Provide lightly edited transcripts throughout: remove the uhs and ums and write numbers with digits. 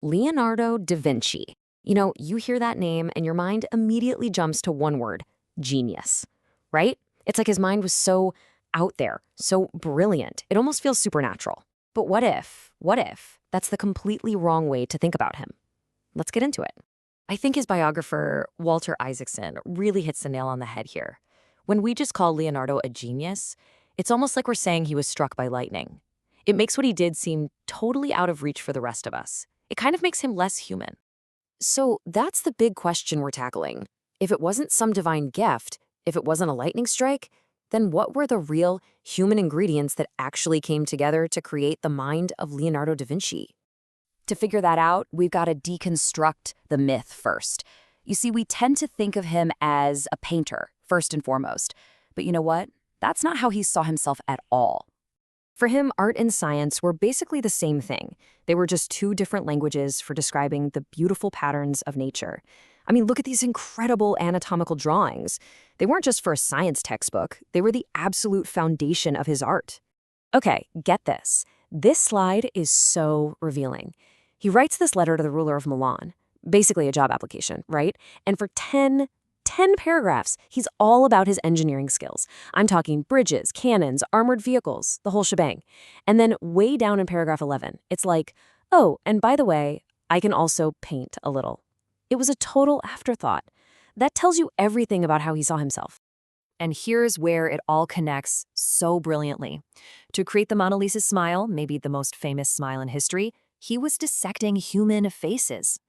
Leonardo da Vinci. You hear that name and your mind immediately jumps to one word: genius, right? It's like his mind was so out there, so brilliant. It almost feels supernatural. But what if that's the completely wrong way to think about him? Let's get into it. I think his biographer, Walter Isaacson, really hits the nail on the head here. When we just call Leonardo a genius, it's almost like we're saying he was struck by lightning. It makes what he did seem totally out of reach for the rest of us. It kind of makes him less human. So that's the big question we're tackling. If it wasn't some divine gift, if it wasn't a lightning strike, then what were the real human ingredients that actually came together to create the mind of Leonardo da Vinci? To figure that out, we've got to deconstruct the myth first. You see, we tend to think of him as a painter, first and foremost. But you know what? That's not how he saw himself at all. For him, art and science were basically the same thing. They were just two different languages for describing the beautiful patterns of nature. I mean, look at these incredible anatomical drawings. They weren't just for a science textbook. They were the absolute foundation of his art. Okay, get this. This slide is so revealing. He writes this letter to the ruler of Milan, basically a job application, right? And for 10 paragraphs, he's all about his engineering skills. I'm talking bridges, cannons, armored vehicles, the whole shebang. And then way down in paragraph 11, it's like, oh, and by the way, I can also paint a little. It was a total afterthought. That tells you everything about how he saw himself. And here's where it all connects so brilliantly. To create the Mona Lisa's smile, maybe the most famous smile in history, he was dissecting human faces.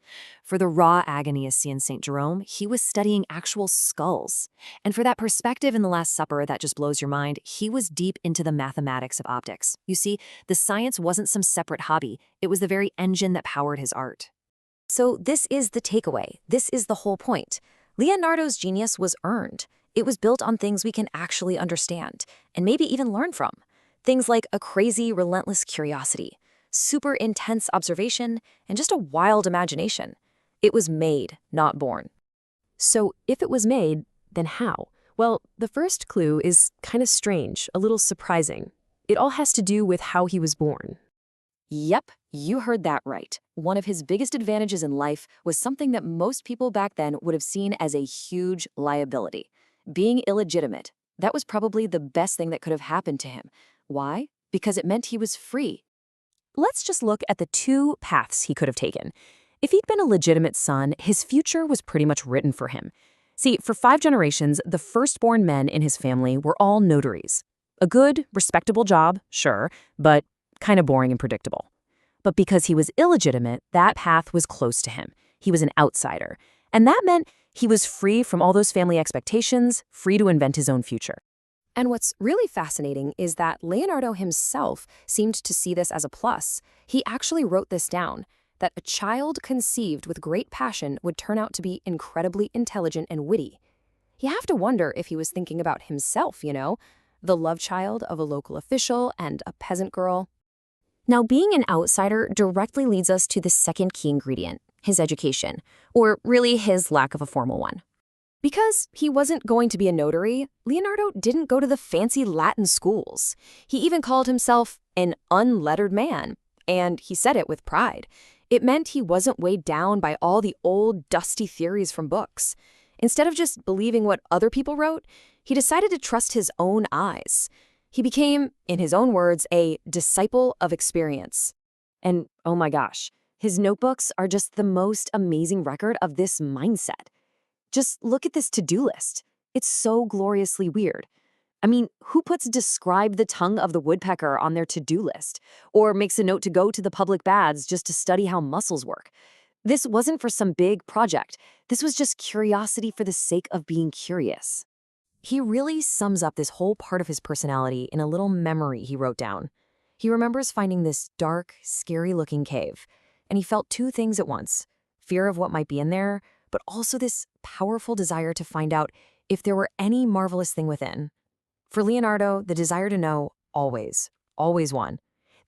For the raw agony as seen in St. Jerome, he was studying actual skulls. And for that perspective in the Last Supper that just blows your mind, he was deep into the mathematics of optics. You see, the science wasn't some separate hobby. It was the very engine that powered his art. So this is the takeaway. This is the whole point. Leonardo's genius was earned. It was built on things we can actually understand, and maybe even learn from. Things like a crazy, relentless curiosity, super intense observation, and just a wild imagination. It was made, not born. So if it was made, then how? Well, the first clue is kind of strange, a little surprising. It all has to do with how he was born. Yep, you heard that right. One of his biggest advantages in life was something that most people back then would have seen as a huge liability: being illegitimate. That was probably the best thing that could have happened to him. Why? Because it meant he was free. Let's just look at the two paths he could have taken. If he'd been a legitimate son, his future was pretty much written for him. See, for 5 generations, the firstborn men in his family were all notaries. A good, respectable job, sure, but kind of boring and predictable. But because he was illegitimate, that path was close to him. He was an outsider. And that meant he was free from all those family expectations, free to invent his own future. And what's really fascinating is that Leonardo himself seemed to see this as a plus. He actually wrote this down, that a child conceived with great passion would turn out to be incredibly intelligent and witty. You have to wonder if he was thinking about himself, the love child of a local official and a peasant girl. Now, being an outsider directly leads us to the second key ingredient: his education, or really his lack of a formal one. Because he wasn't going to be a notary, Leonardo didn't go to the fancy Latin schools. He even called himself an unlettered man, and he said it with pride. It meant he wasn't weighed down by all the old, dusty theories from books. Instead of just believing what other people wrote, he decided to trust his own eyes. He became, in his own words, a disciple of experience. And oh my gosh, his notebooks are just the most amazing record of this mindset. Just look at this to-do list. It's so gloriously weird. I mean, who puts "describe the tongue of the woodpecker" on their to-do list? Or makes a note to go to the public baths just to study how muscles work? This wasn't for some big project. This was just curiosity for the sake of being curious. He really sums up this whole part of his personality in a little memory he wrote down. He remembers finding this dark, scary-looking cave, and he felt 2 things at once: fear of what might be in there, but also this powerful desire to find out if there were any marvelous thing within. For Leonardo, the desire to know always won.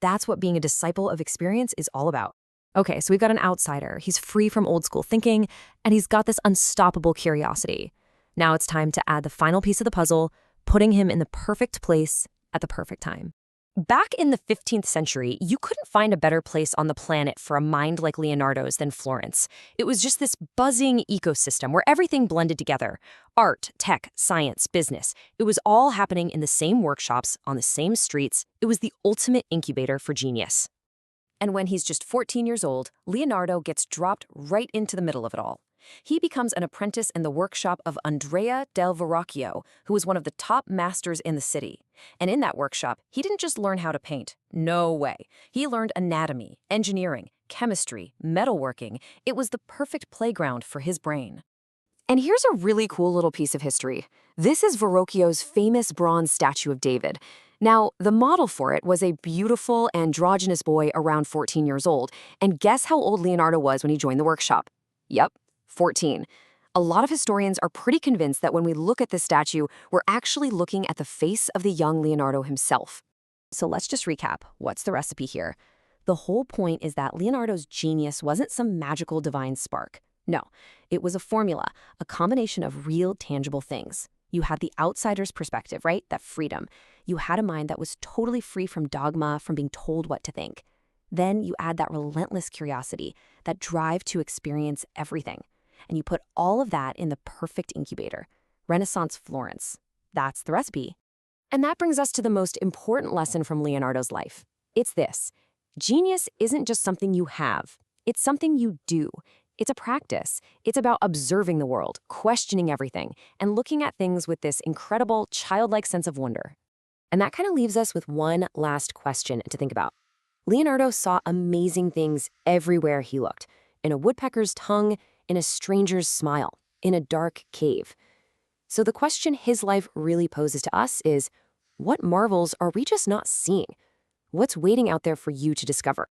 That's what being a disciple of experience is all about. Okay, so we've got an outsider. He's free from old school thinking, and he's got this unstoppable curiosity. Now it's time to add the final piece of the puzzle, putting him in the perfect place at the perfect time. Back in the 15th century, you couldn't find a better place on the planet for a mind like Leonardo's than Florence. It was just this buzzing ecosystem where everything blended together. Art, tech, science, business. It was all happening in the same workshops, on the same streets. It was the ultimate incubator for genius. And when he's just 14 years old, Leonardo gets dropped right into the middle of it all. He becomes an apprentice in the workshop of Andrea del Verrocchio, who was one of the top masters in the city. And in that workshop, he didn't just learn how to paint. No way. He learned anatomy, engineering, chemistry, metalworking. It was the perfect playground for his brain. And here's a really cool little piece of history. This is Verrocchio's famous bronze statue of David. Now, the model for it was a beautiful, androgynous boy around 14 years old. And guess how old Leonardo was when he joined the workshop? Yep, 14. A lot of historians are pretty convinced that when we look at this statue, we're actually looking at the face of the young Leonardo himself. So let's just recap. What's the recipe here? The whole point is that Leonardo's genius wasn't some magical divine spark. No, it was a formula, a combination of real, tangible things. You had the outsider's perspective, right? That freedom. You had a mind that was totally free from dogma, from being told what to think. Then you add that relentless curiosity, that drive to experience everything. And you put all of that in the perfect incubator, Renaissance Florence. That's the recipe. And that brings us to the most important lesson from Leonardo's life. It's this: genius isn't just something you have, it's something you do. It's a practice. It's about observing the world, questioning everything, and looking at things with this incredible, childlike sense of wonder. And that kind of leaves us with one last question to think about. Leonardo saw amazing things everywhere he looked: in a woodpecker's tongue, in a stranger's smile, in a dark cave. So the question his life really poses to us is, what marvels are we just not seeing? What's waiting out there for you to discover?